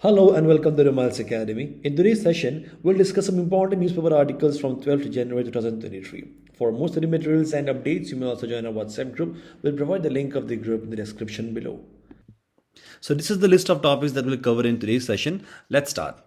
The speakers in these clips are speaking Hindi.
Hello and welcome to the Miles Academy. In today's session, we'll discuss some important newspaper articles from 12th January 2023. For more study materials and updates, you may also join our WhatsApp group. We'll provide the link of the group in the description below. So this is the list of topics that we'll cover in today's session. Let's start.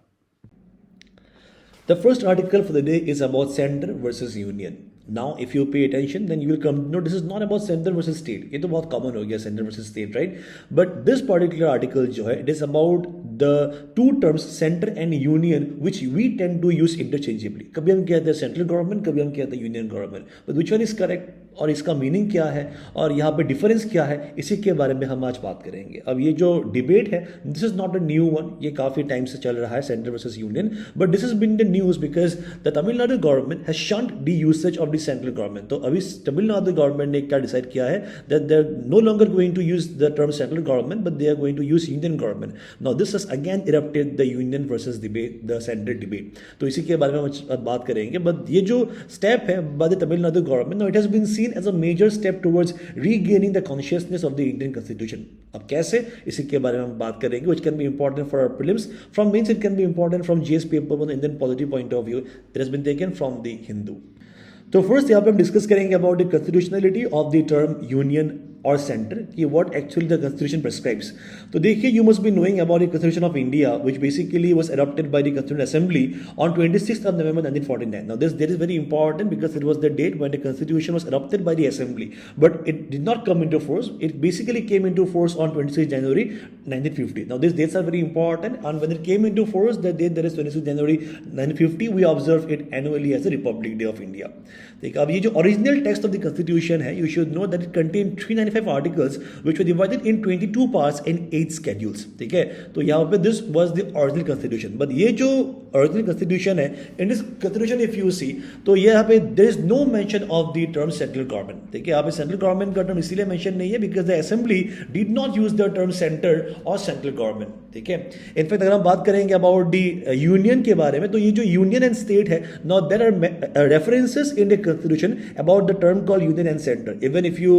The first article for the day is about center versus union. Now, if you pay attention, then you will come to know this is not about center versus state. ये तो बहुत common हो गया center versus state, right? But this particular article जो है, it is about the two terms center and union which we tend to use interchangeably. कभी हम कहते हैं central government, कभी हम कहते हैं union government. But which one is correct? और इसका मीनिंग क्या है और यहाँ पे डिफरेंस क्या है, इसी के बारे में हम आज बात करेंगे. अब ये जो डिबेट है, this is not a new one, ये काफ़ी टाइम से चल रहा है, centre versus union. But this is been the news because the Tamil Nadu government has shunt the usage of the central government. तो अभी तमिलनाडु गवर्नमेंट ने क्या डिसाइड किया है that they are no longer going to use the term central government but they are going to use union government. Now this has again erupted the union versus the central debate. तो इसी के बारे में हम बात करेंगे. बट ये जो स्टेप है by the Tamil Nadu government, now it has been seen as a major step towards regaining the consciousness of the Indian Constitution. अब कैसे, इसी के बारे में हम बात करेंगे, which can be important for our prelims. From mains it can be important from GS paper on Indian polity point of view. It has been taken from the Hindu. तो फर्स्ट यहाँ पे हम डिस्कस करेंगे about the constitutionality of the term union और सेंटर, कि what actually the constitution prescribes. तो देखिए, you must be knowing about the constitution of India which basically was adopted by the constitution assembly on 26th of November 1949. Now this date is very important because it was the date when the constitution was adopted by the assembly, but it did not come into force. It basically came into force on 26th January 1950. Now these dates are very important, and when it came into force, the date that is 26th January 1950, we observe it annually as the Republic Day of India. देखिए, अब ये जो original text of the constitution है, you should know that it contain 395 articles which were divided in 22 parts and 8 schedules. ठीक है, तो यहाँ पे this was the original constitution. But ये जो ओरिजिनल कॉन्स्टिट्यूशन है, in this constitution if you see, तो ये यहाँ पे there is no mention of the term central government. ठीक है, यहाँ पे सेंट्रल गवर्नमेंट का टर्म इसीलिए मेंशन नहीं है because the assembly did not use the term centre और सेंट्रल गवर्नमेंट. ठीक है, इनफैक्ट अगर हम बात करेंगे अबाउट द यूनियन के बारे में, तो ये जो यूनियन एंड स्टेट है, now there are references in the constitution about the term called union and center. Even if you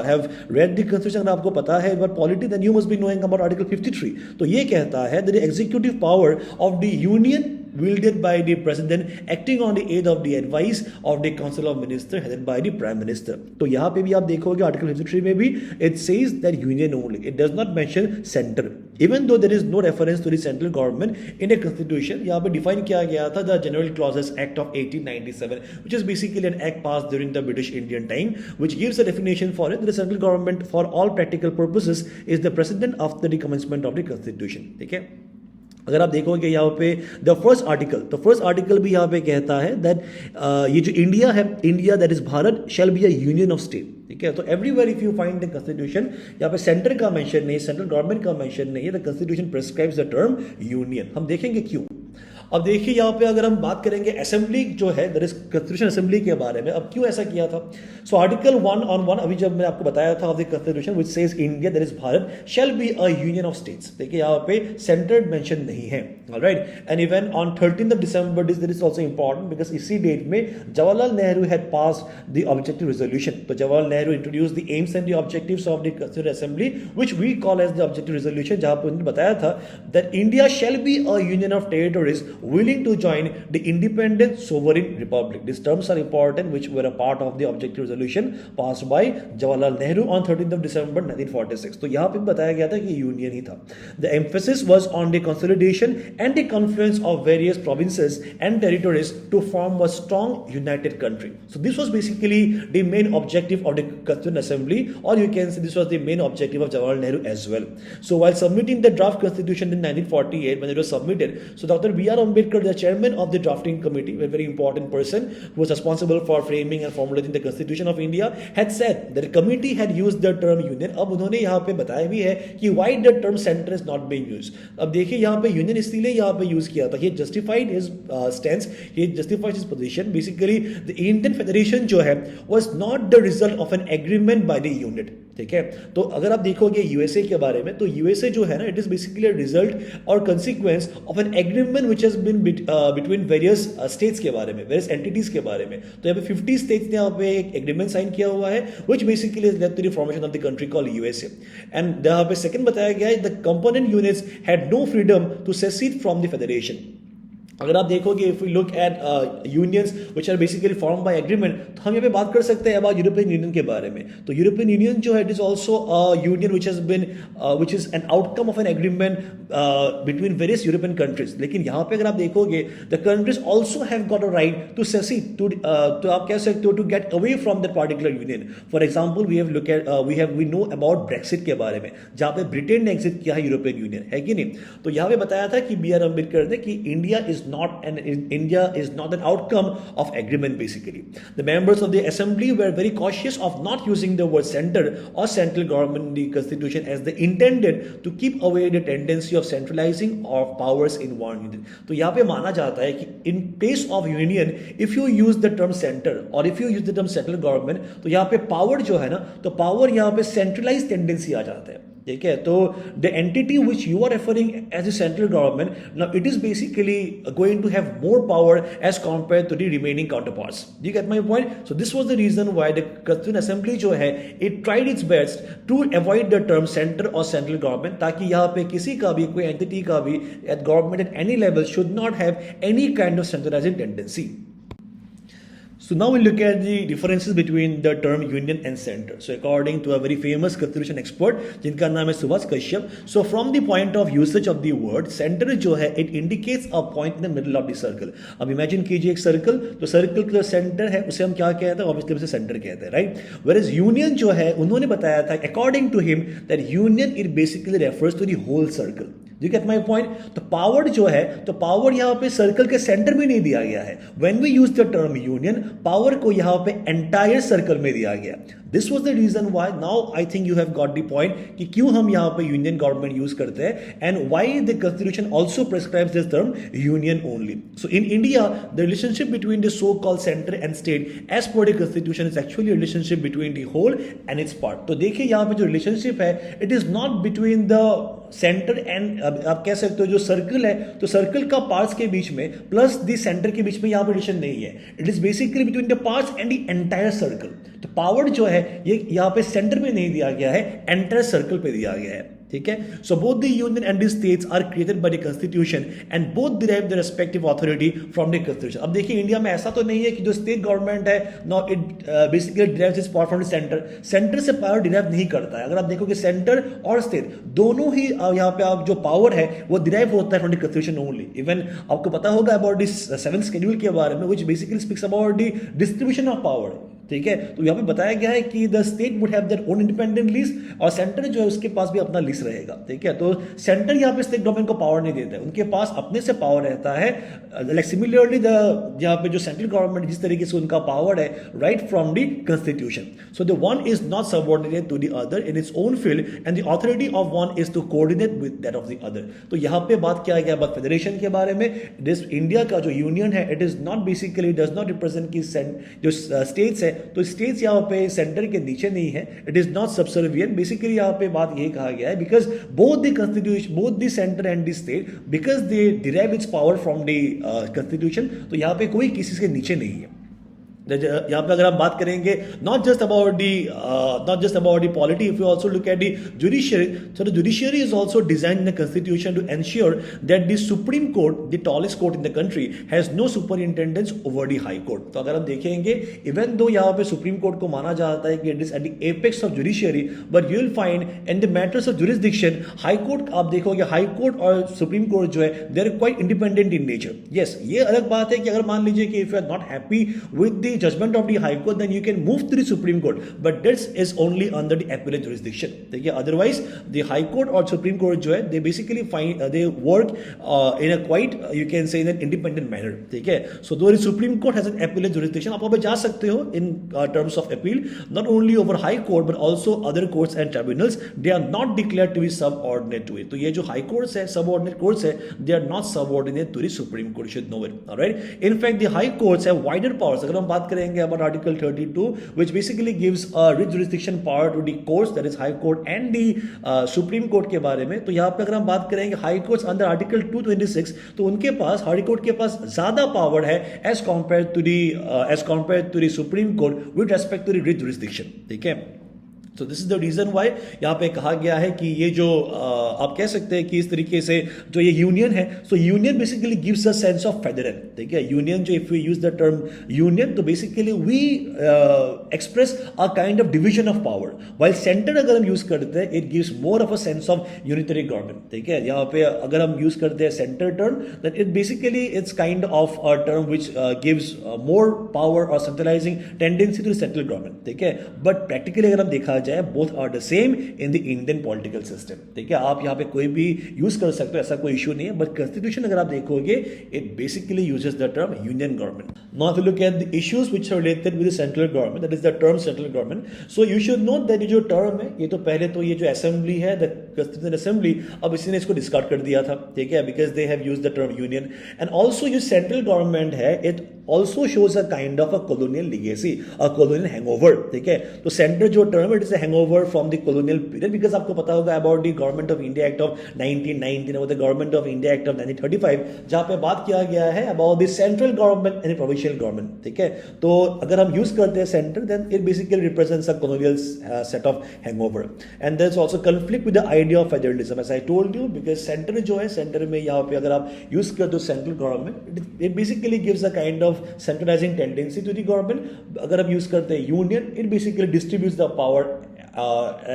have read the constitution, अगर आपको पता है about polity, then you must be knowing about article 53. तो ये कहता है that the executive power of the union wielded by the president acting on the aid of the advice of the council of ministers headed by the prime minister. तो यहाँ पे भी आप देखोगे article 53 में भी it says that union only. It does not mention center. Even though there is no reference to the central government in the constitution, यहाँ पे define किया गया था the General Clauses Act of 1897, which is basically an act passed during the British Indian time, which gives a definition for it. The central government for all practical purposes is the president after the commencement of the constitution. ठीक है, अगर आप देखोगे यहाँ पे द फर्स्ट आर्टिकल भी यहाँ पे कहता है दैट ये जो इंडिया है, India that is Bharat shall be a union of state. ठीक है, तो everywhere if you find the constitution, यहाँ पे सेंटर का मेंशन नहीं, सेंट्रल गवर्नमेंट का मेंशन नहीं है. The constitution prescribes the term union. हम देखेंगे क्यों. अब देखिए, यहाँ पे अगर हम बात करेंगे असेंबली जो है, दैट इज कॉन्स्टिट्यूशन असेंबली के बारे में, अब क्यों ऐसा किया था. सो आर्टिकल 1 अभी जब मैं आपको बताया था of the constitution which says India that is Bharat shall be a union of states. देखिए, यहाँ पे सेंटर मेंशन नहीं है. Alright, and even on 13th of December this is also important because इसी डेट में Jawaharlal Nehru had passed the objective resolution. तो Jawaharlal Nehru introduce the aims and the objectives of the constitution assembly which we call as the objective resolution, जहां पर उन्होंने बताया था that India shall be a union of territories willing to join the independent sovereign republic. These terms are important which were a part of the objective resolution passed by Jawaharlal Nehru on 13th of December 1946. तो यहाँ पे बताया गया था कि यूनियन ही था. The emphasis was on the consolidation and the confluence of various provinces and territories to form a strong united country. So this was basically the main objective of the Constituent Assembly, or you can say this was the main objective of Jawaharlal Nehru as well. So while submitting the draft constitution in 1948, when it was submitted, so Dr. B.R. Ambedkar, the chairman of the drafting committee, a very important person who was responsible for framing and formulating the constitution of India, had said that the committee had used the term union. अब उन्होंने यहाँ पे बताया भी है कि why the term center is not being used. अब देखिए, यहाँ पे union इसलिए यहाँ पे यूज किया था. He justified his stance, he justified his position. Basically, the Indian Federation जो है was not the result of an agreement by the unit. ठीक है, तो अगर आप देखोगे यूएसए के बारे में, तो यूएसए जो है ना, it is basically a result और consequence of an agreement which has been between various states के बारे में, वेरियस एंटिटीज के बारे में। तो यहाँ पे 50 स्टेट्स ने यहाँ पे एक एग्रीमेंट साइन किया हुआ है which basically is led to the formation of the country called USA. And यहाँ पे सेकंड बताया गया है the component units had no freedom to secede from the federation. अगर आप देखोगे if we look at unions which are basically form by agreement, तो हम यहाँ पे बात कर सकते हैं अबाउट यूरोपियन यूनियन के बारे में। तो यूरोपियन यूनियन जो है it is also union which is an outcome of an agreement between various European countries. लेकिन यहाँ पे अगर आप देखोगे the countries also have got a right to secede too, तो आप कह सकते हो to get away from that particular union. For example we know about Brexit के बारे में, जहाँ पे ब्रिटेन ने एग्जिट किया है यूरोपियन यूनियन, है कि नहीं। तो यहाँ पे बताया था कि बी आर अम्बेडकर ने कि India is not an outcome of agreement basically. The members of the assembly were very cautious of not using the word center or central government in the constitution as they intended to keep away the tendency of centralizing of powers in one union. तो यहाँ पे माना जाता है कि in place of union if you use the term center or if you use the term central government, तो यहाँ पे power जो है ना, तो power यहाँ पे centralized tendency आ जाता है, ठीक है। तो the entity which you are referring as a central government, now it is basically going to have more power as compare to the remaining counterparts. You get my point. So this was the reason why the constituent assembly जो है it tried its best to avoid the term centre और सेंट्रल गवर्नमेंट, ताकि यहाँ पे किसी का भी कोई एंटिटी का भी eight government at any level should not have any kind of centralising tendency. So now we look at the differences between the term union and center. So according to a very famous constitution expert जिनका नाम है Subhash Kashyap, so from the point of usage of the word center जो है it indicates a point in the middle of the circle. अब imagine कीजिए एक सर्कल, तो सर्कल का सेंटर है उसे हम क्या कहते हैं, ऑब्वियसली उसे सेंटर कहते हैं, राइट। Whereas union जो है उन्होंने बताया था according to him that union it basically refers to the whole circle. You get my point? तो पावर जो है, तो पावर यहाँ पे सर्कल के सेंटर में नहीं दिया गया है। When we use the term union, power को यहाँ पे एंटायर सर्कल में दिया गया। This was the reason why now I think you have got the point कि क्यों हम यहाँ पे यूनियन गवर्नमेंट यूज करते हैं and why the constitution also prescribes this term union only. So in India, the relationship between the so-called center and state as per the constitution is actually a relationship between the whole and its part. तो देखिए यहाँ पे जो रिलेशनशिप है it is not between the centre and आप कह सकते हो जो सर्कल है, तो सर्कल का पार्ट्स के बीच में प्लस द सेंटर के बीच में यहाँ पर रिलेशन नहीं है। It is basically between the parts and the entire circle. तो पावर जो है ये यहाँ पे सेंटर में नहीं दिया गया है, एंटायर सर्कल पे दिया गया है, ठीक है। So both the union and the states are created by the constitution and both derive the respective authority from the constitution. अब देखिए इंडिया में ऐसा तो नहीं है कि जो स्टेट गवर्नमेंट है no it basically derives its power from the centre, centre से पावर डिराइव नहीं करता है। अगर आप देखोगे सेंटर और स्टेट दोनों ही यहाँ पे आप जो पावर है वो डिराइव होता है from the constitution only. Even आपको पता होगा अबाउट दिस 7th शेड्यूल के बारे में which basically speaks about the distribution of power, ठीक है। तो यहाँ पे बताया गया है कि the state would have their own independent lease और सेंटर जो है उसके पास भी अपना लीज रहेगा, ठीक है। तो सेंटर यहाँ पे स्टेट गवर्नमेंट को पावर नहीं देता है, उनके पास अपने से पावर रहता है। लाइक सिमिलरली द यहाँ पे जो सेंट्रल गवर्नमेंट जिस तरीके से उनका पावर है right from the constitution. So the one is not subordinate to the other in its own field and the authority of one is to coordinate with that of the other. तो यहाँ पे बात किया गया बात फेडरेशन के बारे में। दिस इंडिया का जो यूनियन है it is not basically does not represent की जो स्टेट्स है, तो स्टेट्स यहाँ पे सेंटर के नीचे नहीं है, it is not subservient. Basically यहाँ पे बात यही कहा गया है because both the constitution both the centre and the state because they derive it's power from the constitution, तो यहाँ पे कोई किसी के नीचे नहीं है। यहाँ पे अगर आप बात करेंगे not just about the polity, if you also look at the judiciary, so the judiciary is also designed in the constitution to ensure that the Supreme Court, the tallest court in the country, has no superintendence over the High Court. तो अगर हम देखेंगे even though यहाँ पे Supreme Court को माना जाता है कि it is at the apex of judiciary, but you will find in the matters of jurisdiction, High Court आप देखोगे High Court और Supreme Court जो है they are quite independent in nature. Yes, ये अलग बात है कि अगर मान लीजिए कि if you are not happy with the judgment of the High Court, then you can move to the Supreme Court, but this is only under the appellate jurisdiction. देखिए otherwise the High Court और Supreme Court जो है they basically find they work in a quite you can say in an independent manner, ठीक है। So though the Supreme Court has an appellate jurisdiction, आप वहाँ जा सकते हो in terms of appeal not only over High Court but also other courts and tribunals. They are not declared to be subordinate to it. तो ये जो High Courts है subordinate courts है, they are not subordinate to the Supreme Court. You should know it. Alright. In fact, the High Courts have wider powers. अगर हम बात बात करेंगे about article 32 which basically gives a writ jurisdiction power to the courts that is high court and the supreme court के बारे में। तो यहाँ पे अगर हम बात करेंगे हाई कोर्ट्स अंडर आर्टिकल 226 तो उनके पास हाई कोर्ट के पास ज्यादा पावर है as compare to the supreme court with respect to the writ jurisdiction. ठीक है, तो this is the reason why यहाँ पे कहा गया है कि ये जो आप कह सकते हैं कि इस तरीके से जो ये यूनियन है, so union basically gives a sense of federal. ठीक है, यूनियन जो if we use the term union तो basically we express a kind of division of power, while centre अगर हम यूज करते हैं it gives more of a sense of unitary government. ठीक है, यहाँ पे अगर हम यूज करते हैं centre term then it basically it's kind of a term which gives more power और centralising tendency to central government. ठीक है, बट प्रैक्टिकली अगर हम देखा जाए both are the same in the Indian political system. ठीक है, आप यहाँ पे कोई भी यूज कर सकते हो, ऐसा कोई इशू नहीं है, बट कॉन्स्टिट्यूशन अगर आप देखोगे it basically uses the term union government. Now if you look at the issues which are related with the central government that is the term central government, so you should note that ये जो टर्म है ये तो पहले तो ये जो असेंबली है द कॉन्स्टिट्यूशन असेंबली अब इसी ने इसको डिस्कार्ड कर दिया था। ठीक है, because they have used the term union and also जो सेंट्रल गवर्नमेंट है it also shows a kind of a colonial legacy, a colonial hangover. ठीक है, तो सेंटर जो term it is a hangover from the colonial period because आपको पता होगा about the Government of India Act of 1919 और the Government of India Act of 1935 जहाँ पे बात किया गया है about the central government and the provincial government। ठीक है, तो अगर हम यूज करते हैं centre then it basically represents a colonial set of hangover and there's also conflict with the idea of federalism as I told you because centre जो है सेंटर में यहाँ पे अगर आप यूज करते हो central government it basically gives a kind of centralizing tendency to the government। अगर हम यूज करते हैं union it basically distributes the power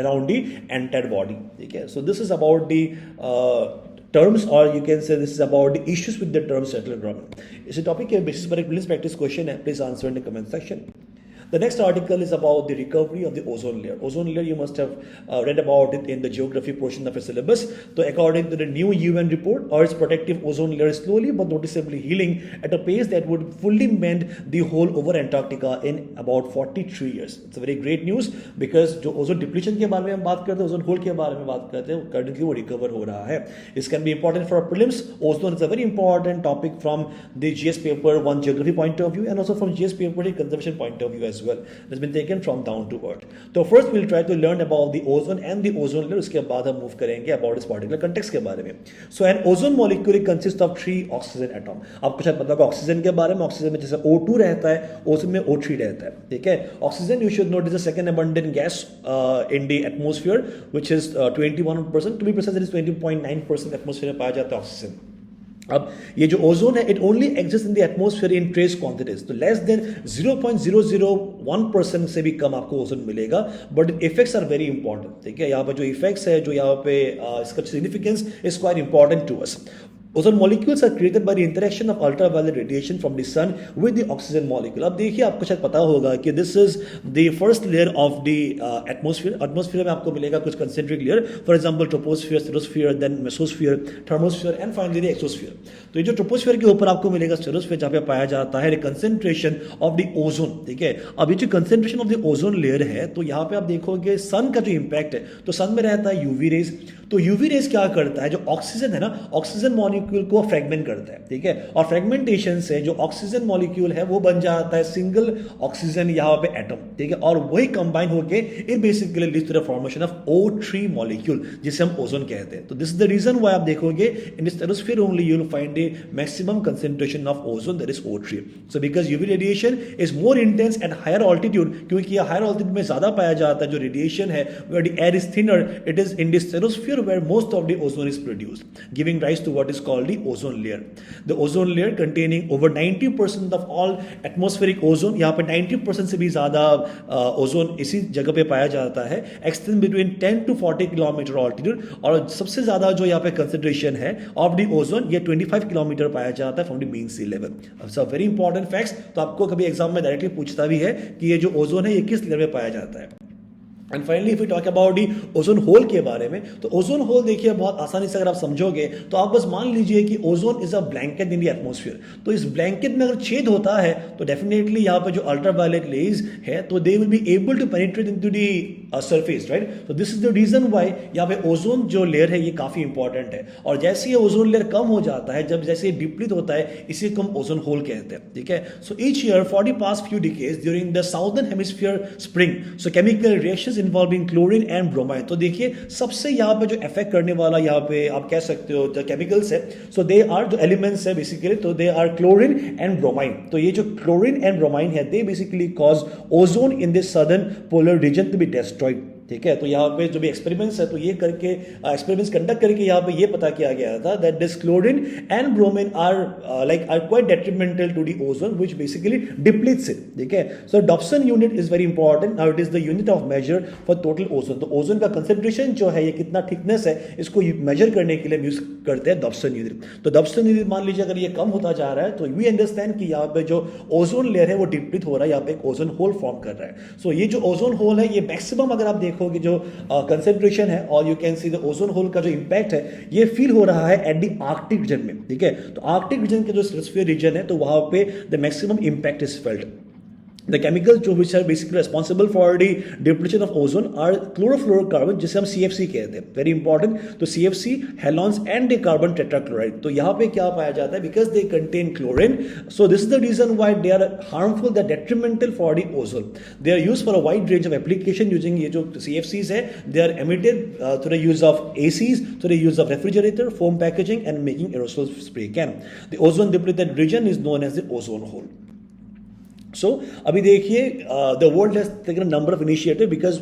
around the entire body। ठीक है, so this is about the terms or you can say this is about the issues with the term central government। इस टॉपिक के बेसिस पर एक प्लीज प्रैक्टिस क्वेश्चन है, please answer in the comment section. The next article is about the recovery of the ozone layer. Ozone layer, you must have read about it in the geography portion of your syllabus. So according to the new UN report, Earth's protective ozone layer is slowly but noticeably healing at a pace that would fully mend the hole over Antarctica in about 43 years. It's a very great news because जो ozone depletion के बारे में हम बात करते हैं, ozone hole के बारे में बात करते हैं, currently वो recover हो रहा है. This can be important for prelims. Ozone is a very important topic from the GS paper 1 geography point of view and also from GS paper conservation point of view as well. It has been taken from down to earth. So first we'll try to learn about the ozone and the ozone layer. उसके बाद हम move करेंगे about this particular context के बारे में. So an ozone molecule consists of 3 oxygen atom. आपको शायद पता होगा ऑक्सीजन के बारे में. ऑक्सीजन में जैसे O2 रहता है, ओजोन में O3 रहता है. ठीक है. Oxygen you should know is the second abundant gas in the atmosphere, which is 21%. To be precise, it is 20.9% atmosphere में पाया जाता है ऑक्सीजन. अब ये जो ओजोन है it only exist in the atmosphere in trace quantities, तो लेस देन 0.001% से भी कम आपको ओजोन मिलेगा, but effects are very important. ठीक है, यहाँ पर जो इफेक्ट्स है, जो यहाँ पे इसका significance is quite important to us. Ozone molecules are created by the interaction of ultraviolet radiation from the sun with the oxygen molecule. अब देखिए आपको शायद पता होगा कि this is the first layer of the atmosphere. Atmosphere में आपको मिलेगा कुछ concentric layer, for example troposphere, stratosphere, then mesosphere, thermosphere and finally the exosphere. तो ये जो troposphere के ऊपर आपको मिलेगा stratosphere जहाँ पे पाया जाता है concentration of the ozone. ठीक है, अब ये जो concentration of the ozone layer है, तो यहाँ पे आप देखोगे sun का जो impact है, तो sun में रहता है UV rays. तो यूवी रेज क्या करता है, जो ऑक्सीजन है ना, ऑक्सीजन मॉलिक्यूल को फ्रेगमेंट करता है. ठीक है, और फ्रेगमेंटेशन से जो ऑक्सीजन मॉलिक्यूल है वो बन जाता है सिंगल ऑक्सीजन यहाँ पे एटम. ठीक है, और वही कंबाइन होके it basically leads to the formation of O3 molecule जिसे हम ओजोन कहते हैं. तो this is the reason why आप देखोगे in the stratosphere only you will find the maximum concentration of ozone, that is O3. So because UV radiation is more intense at higher altitude, क्योंकि हायर ऑल्टीट्यूड में ज्यादा पाया जाता है जो रेडिएशन है, where the air is thinner, it is in the stratosphere where most of the ozone is produced, giving rise to what is called the ozone layer. The ozone layer containing over 90% of all atmospheric ozone, यहाँ पे 90% से भी ज़्यादा ओजोन इसी जगह पे पाया जाता है, extend between 10 to 40 kilometre altitude, और सबसे ज़्यादा जो यहाँ पे concentration है of the ozone ये 25 किलोमीटर पाया जाता है from the mean sea level. So very important facts, तो आपको कभी एग्जाम में डायरेक्टली पूछता भी है कि ये जो ओजोन है ये किस लेयर में पाया जाता है. And finally if you talk about the ozone hole के बारे में, तो ओजोन होल देखिए बहुत आसानी से अगर आप समझोगे तो आप बस मान लीजिए कि ozone is a blanket in the atmosphere. तो इस ब्लैंकेट में अगर छेद होता है तो डेफिनेटली यहाँ पे जो अल्ट्रावायलेट रेज है तो they will be able to penetrate into the surface, right? तो this is the reason why यहाँ पे ओजोन जो लेयर है ये काफी इंपॉर्टेंट है, और जैसे ये ओजोन लेयर कम हो जाता है, जब जैसे डिप्लीट होता है, इसी को हम ओजोन होल कहते हैं, ठीक है? So each year for the past few decades during the southern hemisphere spring so chemical reactions involving chlorine and bromine. तो देखिए सबसे यहाँ पे जो इफेक्ट करने वाला यहाँ पे आप कह सकते हो जो केमिकल्स है, सो दे आर जो एलिमेंट्स है बेसिकली, तो they are chlorine and bromine. तो ये जो क्लोरीन एंड ब्रोमाइन है, they basically cause ozone in this southern polar region to be destroyed, ठीक है? तो यहाँ पे जो भी एक्सपेरिमेंट्स है, तो ये करके एक्सपेरिमेंट्स कंडक्ट करके यहाँ पे ये पता किया गया था that this chlorine and bromine are quite detrimental to the ozone which basically depletes it, ठीक है? So Dobson unit is very important. Now it is the unit of measure for total ozone. तो ओजोन का कंसेंट्रेशन जो है, ये कितना थिकनेस है, इसको मेजर करने के लिए यूज करते हैं डॉप्सन यूनिट। तो डॉप्सन यूनिट मान लीजिए अगर ये कम होता जा रहा है, तो वी अंडरस्टैंड कि यहाँ पे जो ओजोन लेयर है वो डिप्लीट हो रहा है, यहाँ पे एक ओजोन होल फॉर्म कर रहा है। सो ये जो ओजोन होल है, ये मैक्सिमम अगर आप देखोगे जो कंसेंट्रेशन है, और you can see the ozone whole का जो इंपैक्ट है, ये फील हो रहा है एट द आर्कटिक रीजन में, ठीक है? तो आर्कटिक रीजन के जो स्ट्रेटोस्फीयर रीजन है, तो वहां पे the maximum impact is felt. The chemicals which are basically responsible for the depletion of ozone are chlorofluorocarbon, जिसे हम CFC कहते हैं, वेरी इंपॉर्टेंट। तो CFC, halons and the carbon tetrachloride. तो यहाँ पे क्या पाया जाता है, because they contain chlorine, so this is the reason why they are harmful, they are detrimental for the ozone. They are used for a wide range of application using ये जो CFCs है, they are emitted through the use of ACs, through the use of refrigerator, foam packaging and making aerosol spray can. The ozone depleted region is known as the ozone hole. So अभी देखिए the world has taken a number of initiative because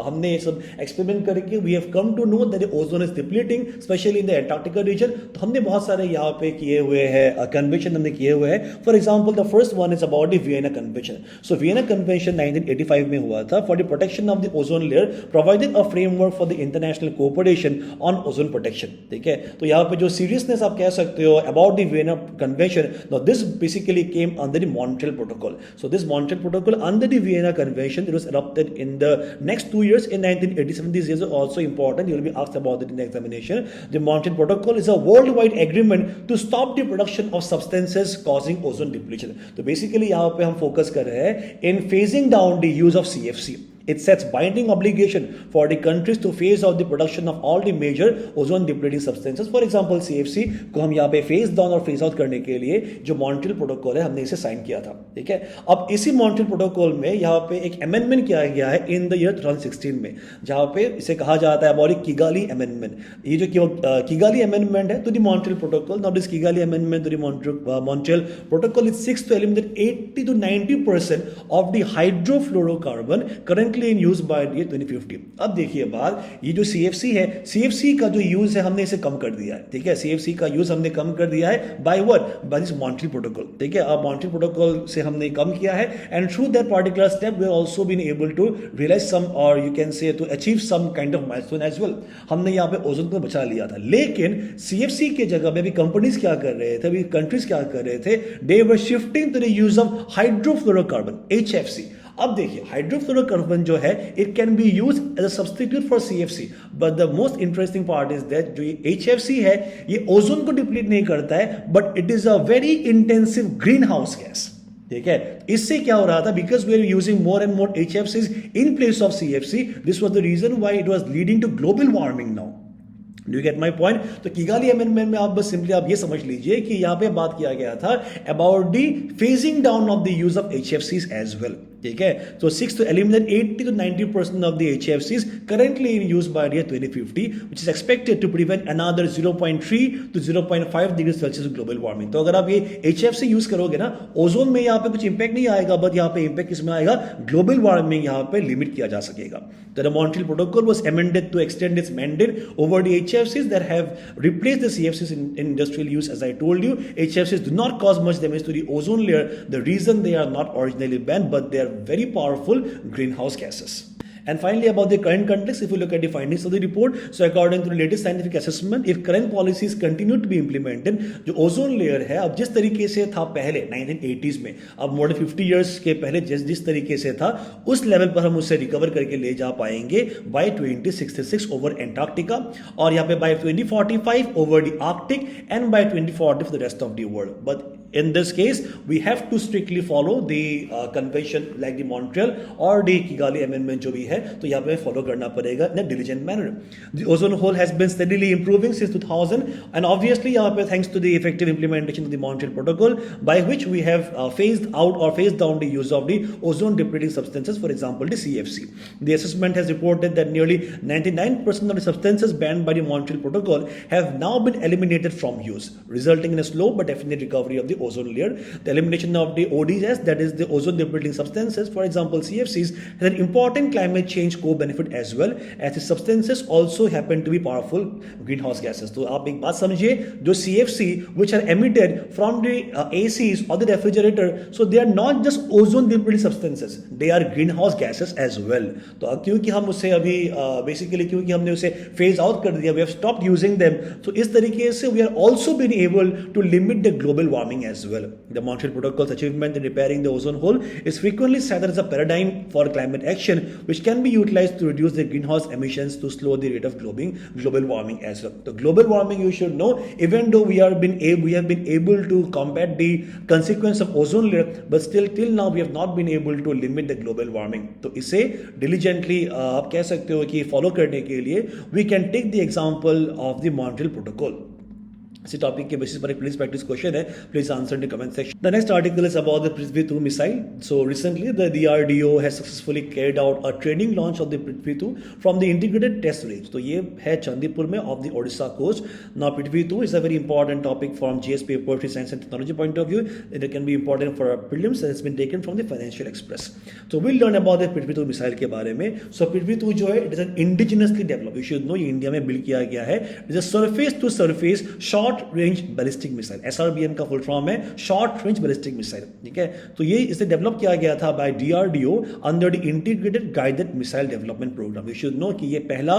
हमने ये सब एक्सपेरिमेंट करके we have come to know that ozone is depleting specially in the Antarctica region. तो हमने बहुत सारे यहाँ पे किए हुए हैं कन्वेंशन हमने किए हुए हैं। For example the first one is about the Vienna convention. So Vienna convention 1985 में हुआ था for the protection of the ozone layer, providing a framework for the international cooperation on ozone protection, ठीक है? तो यहाँ पे जो सीरियसनेस आप कह सकते हो about the Vienna convention, now this basically came under the Montreal protocol. So this Montreal Protocol under the Vienna Convention, it was adopted in the next 2 years in 1987. These years are also important. You will be asked about it in the examination. The Montreal Protocol is a worldwide agreement to stop the production of substances causing ozone depletion. तो basically यहाँ पे हम focus कर रहे हैं in phasing down the use of CFC. It sets binding obligation for the countries to phase out the production of all the major ozone depleting substances. For example, CFC को हम यहाँ पे phase down और phase out करने के लिए जो मॉन्ट्रियल प्रोटोकॉल है हमने इसे साइन किया था, ठीक है? अब इसी मॉन्ट्रियल प्रोटोकॉल में यहाँ पे एक अमेंडमेंट किया गया है इन द ईयर 2016 में, जहाँ पे इसे कहा जाता है अबाउट किगाली अमेंडमेंट। ये जो किगाली अमेंडमेंट है to the Montreal protocol, now this Kigali amendment to the Montreal protocol is seeks to eliminate 80 to 90% of the hydrofluorocarbon currently in use by year 2050। अब देखिए बात, ये जो CFC है, CFC का जो यूज है हमने इसे कम कर दिया है, ठीक है? CFC का यूज हमने कम कर दिया है by what, by this Montreal protocol, ठीक है? अब मॉन्ट्रियल प्रोटोकॉल से हमने कम किया है and through that particular step we are also been able to realise some और you can say to achieve some kind of milestone as well. हमने यहाँ पे ओजोन को बचा लिया था, लेकिन CFC के जगह में भी कंपनीज क्या कर रहे थे, अभी कंट्रीज क्या कर रहे थे, they were shifting to the use of hydrofluorocarbon HFC। अब देखिए हाइड्रोफ्लोरोकार्बन जो है it can be use as a substitute for CFC, but the most interesting part is that जो ये HFC है ये ओजोन को डिप्लीट नहीं करता है, but it is a very intensive green house gas, ठीक है? इससे क्या हो रहा था, because we are using more and more HFCs in place of CFC, this was the reason why it was leading to global warming now. Do you get my point? तो किगाली अमेंडमेंट में आप बस सिंपली आप ये समझ लीजिए कि यहाँ पे बात किया गया था about the phasing down of the use of HFCs as well, ठीक है? तो 6 to eliminate 80 to 90% of the HFCs currently in use by year 2050, which is expected to prevent another 0.3 to 0.5 degrees Celsius global warming. तो अगर आप ये HFC यूज करोगे ना, ओजोन में यहाँ पे कुछ इंपैक्ट नहीं आएगा, बट यहाँ पे इंपैक्ट किसमें आएगा, ग्लोबल वार्मिंग यहाँ पे लिमिट किया जा सकेगा। तो the Montreal Protocol was amended to extend its mandate over the HFCs that have replaced the CFCs in industrial use. As I told you, HFCs do not cause much damage to the ozone layer. The reason they are not originally banned, but they are very powerful greenhouse gases. And finally, about the current context, if you look at the findings of the report, so according to the latest scientific assessment, if current policies continue to be implemented, जो ओजोन लेयर है अब जिस तरीके से था पहले 1980s में, अब मोर देन 50 years के पहले जिस तरीके से था उस लेवल पर हम उसे रिकवर करके ले जा पाएंगे बाय 2066 ओवर एंटार्क्टिका, और यहाँ पे by 2045 over the Arctic and by 2040 for the rest of the world. But In this case, we have to strictly follow the convention like the Montreal or the Kigali Amendment जो भी है, तो यहाँ पे follow करना पड़ेगा in a diligent manner. The ozone hole has been steadily improving since 2000, and obviously यहाँ पे thanks to the effective implementation of the Montreal Protocol, by which we have phased out or phased down the use of the ozone depleting substances, for example the CFC. The assessment has reported that nearly 99% of the substances banned by the Montreal Protocol have now been eliminated from use, resulting in a slow but definite recovery of the ozone layer. The elimination of the ODS, that is the ozone depleting substances, for example CFCs, has an important climate change co-benefit as well, as the substances also happen to be powerful greenhouse gases. तो आप एक बात समझिए, जो CFC which are emitted from the ACs or the refrigerator, so they are not just ozone depleting substances, they are greenhouse gases as well. तो क्योंकि हम उसे अभी बेसिकली क्योंकि हमने उसे फेज आउट कर दिया, we have stopped using them, so इस तरीके से we are also been able to limit the global warming as well. The Montreal Protocol's achievement in repairing the ozone hole is frequently cited as a paradigm for climate action, which can be utilized to reduce the greenhouse emissions to slow the rate of global warming as well. The global warming, you should know, even though we have been able to combat the consequence of ozone layer, but still till now we have not been able to limit the global warming. तो इसे diligently आप कह सकते हो कि follow करने के लिए we can take the example of the Montreal Protocol. इसी टॉपिक के बेसिस पर एक प्लीज प्रैक्टिस क्वेश्चन है, please answer in the comment section. The next article is about the Prithvi 2 missile. So recently the DRDO has successfully carried out a training launch of the Prithvi 2 from the integrated test range. तो ये है चंदीपुर में of the Odisha coast. Now Prithvi 2 is a very important topic from GS paper science and technology point of view. It can be important for prelims and it's been taken from the financial express. तो will learn about the Prithvi 2 missile के बारे में. सो पृथ्वी 2 जो है, it is an indigenously develop, you should know, ये इंडिया में बिल्ड किया गया है. It is a surface to surface short range ballistic missile. SRBM का फुल फॉर्म है शॉर्ट रेंज बैलिस्टिक मिसाइल. ठीक है, तो ये इसे डेवलप किया गया था by DRDO under the integrated guided missile development programme. You should know कि ये पहला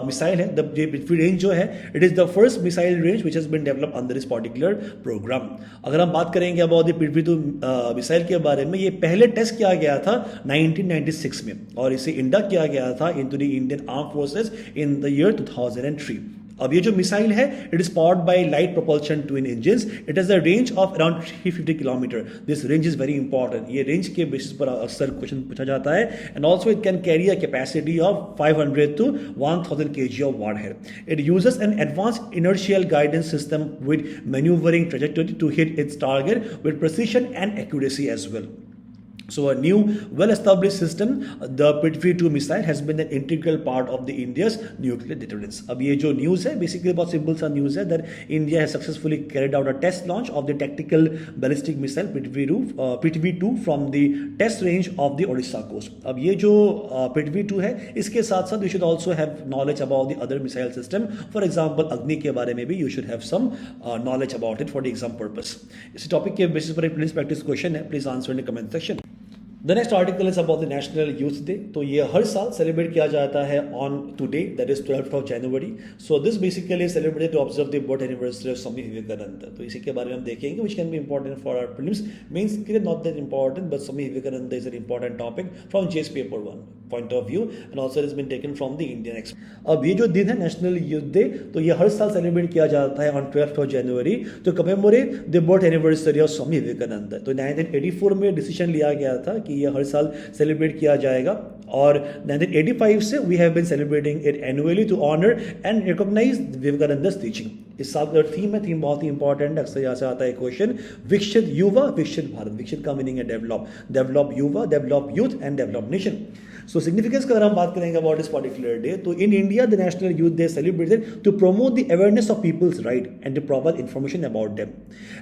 मिसाइल है. द पृथ्वी रेंज जो है, it is the first missile range which has been developed under this particular programme. अगर हम बात करेंगे अबाउट द पृथ्वी 2 मिसाइल के बारे में, ये पहले टेस्ट किया गया था 1996 में और इसे इंडक्ट किया गया था into the Indian arm forces in the year 2003. अब ये जो मिसाइल है, it is powered by light propulsion twin engines. It has a range of around 350 kilometre. This range is very important. ये रेंज के बेसिस पर अक्सर क्वेश्चन पूछा जाता है. And also it can carry a capacity of 500 to 1000 kg of warhead. It uses an advanced inertial guidance system with maneuvering trajectory to hit its target with precision and accuracy as well. So a new well-established system, the Prithvi 2 missile has been an integral part of the India's nuclear deterrence. अब ये जो news है, basically बहुत simple सा news है that India has successfully carried out a test launch of the tactical ballistic missile Prithvi 2 from the test range of the Odisha coast. अब ये जो Prithvi 2 है, इसके साथ साथ you should also have knowledge about the other missile system. For example, Agni के बारे में भी you should have some knowledge about it for the exam purpose. इस टॉपिक के बेसिस पर एक प्लीज प्रैक्टिस क्वेश्चन है, please answer in the comment section. The next article is about the national youth day. तो ये हर साल सेलिब्रेट किया जाता है on today, that is 12th of January. So this basically celebrated to observe the birth anniversary of Swami Vivekananda. तो इसी के बारे में हम देखेंगे, which can be important for our prelims. Mains के लिए not that important, but Swami Vivekananda is an important topic from GS paper 1 point of view and also it has been taken from the Indian ex. अब ये जो दिन है नेशनल यूथ डे, तो ये हर साल सेलिब्रेट किया जाता है on 12th of January to commemorate the birth anniversary of स्वामी विवेकानंद. तो 1984 में डिसीजन लिया गया था कि ये हर साल सेलिब्रेट किया जाएगा और 1985 से we have been celebrating it annually to honour and recognise Vivekananda's teaching. इस साल का थीम है, थीम बहुत ही इंपॉर्टेंट है. अक्सर यहाँ से आता है क्वेश्चन, विकसित युवा विकसित भारत. विकसित का मीनिंग है डेवलप युवा, develop youth and develop nation. So significance का अगर हम बात करेंगे अबाउट दिस पर्टिकुलर डे, तो in India the national youth day celebrated to promote the awareness of peoples right and to provide information about them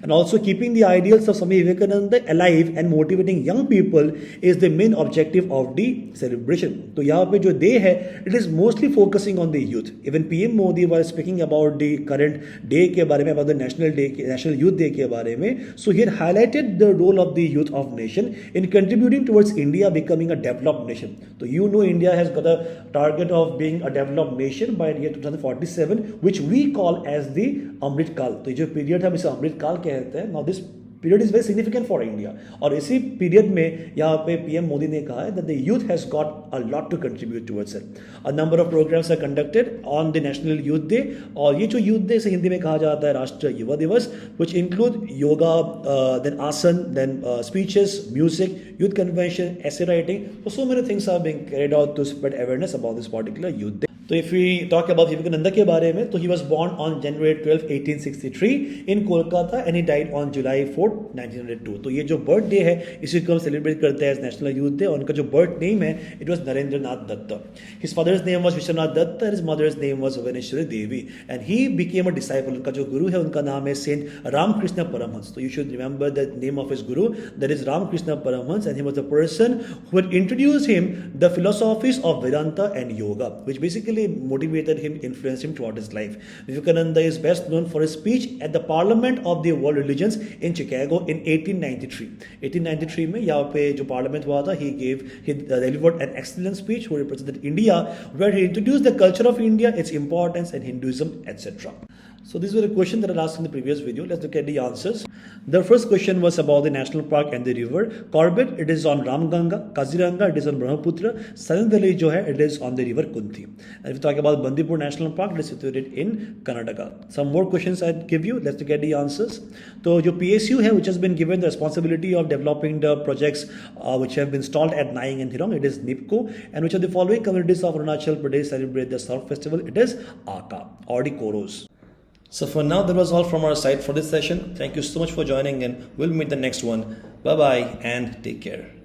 and also keeping the ideals of Swami Vivekananda alive and motivating young people is the main objective of the celebration. तो यहाँ पे जो डे है, it is mostly focusing on the youth. Even PM Modi was speaking about the current day के बारे में, about the national youth day के बारे में. So he highlighted the role of the youth of nation in contributing towards India becoming a developed nation. तो you know India has got a target of being a developed nation by the year 2047, which we call as the Amrit Kal. तो जो पीरियड है, हम इसे अमृत काल कहते हैं. Now this period is very significant for India. और इसी period में यहाँ पे PM मोदी ने कहा है that the youth has got a lot to contribute towards it. A number of programs are conducted on the National Youth Day, और ये जो Youth Day से हिंदी में कहा जाता है राष्ट्रीय युवा दिवस, which include yoga, then asan, then speeches, music, youth convention, essay writing. So many things are being carried out to spread awareness about this particular Youth Day. तो if we talk about Vivekananda के बारे में, तो he was born on January 12, 1863 in Kolkata and he died on July 4, 1902. तो ये जो बर्थडे है इसी को हम सेलिब्रेट करते हैं एज नेशनल यूथ डे. उनका जो बर्थ नेम है it was Narendra Nath Dutt. His father's name was Vishwanath Dutt and his mother's name was Bhubaneswari Devi and he became a disciple. उनका जो गुरु है उनका नाम है सेंट रामकृष्ण परमहंस. तो you should remember the name of his guru, that is Ramakrishna Paramhansa, and he was the person who had introduced him the philosophies of Vedanta and yoga, which basically motivated him, influenced him throughout his life. Vivekananda is best known for his speech at the Parliament of the World Religions in Chicago in 1893. 1893 में यहाँ पे जो पार्लियामेंट हुआ था, he delivered an excellent speech who represented India, where he introduced the culture of India, its importance and Hinduism, etc. So these were the questions that I asked in the previous video. Let's look at the answers. The first question was about the national park and the river. Corbett, it is on Ramganga. Kaziranga, it is on Brahmaputra. Silent Valley jo hai, it is on the river Kunti. And if you talk about Bandipur National Park, it is situated in Karnataka. Some more questions I'd give you. Let's look at the answers. So jo PSU hai, which has been given the responsibility of developing the projects which have been installed at Naing and Hirong, it is NIPCO. And which of the following communities of Arunachal Pradesh celebrate the Surf Festival? It is Aka or the Koros. So for now, that was all from our side for this session. Thank you so much for joining, and we'll meet the next one. Bye bye and take care.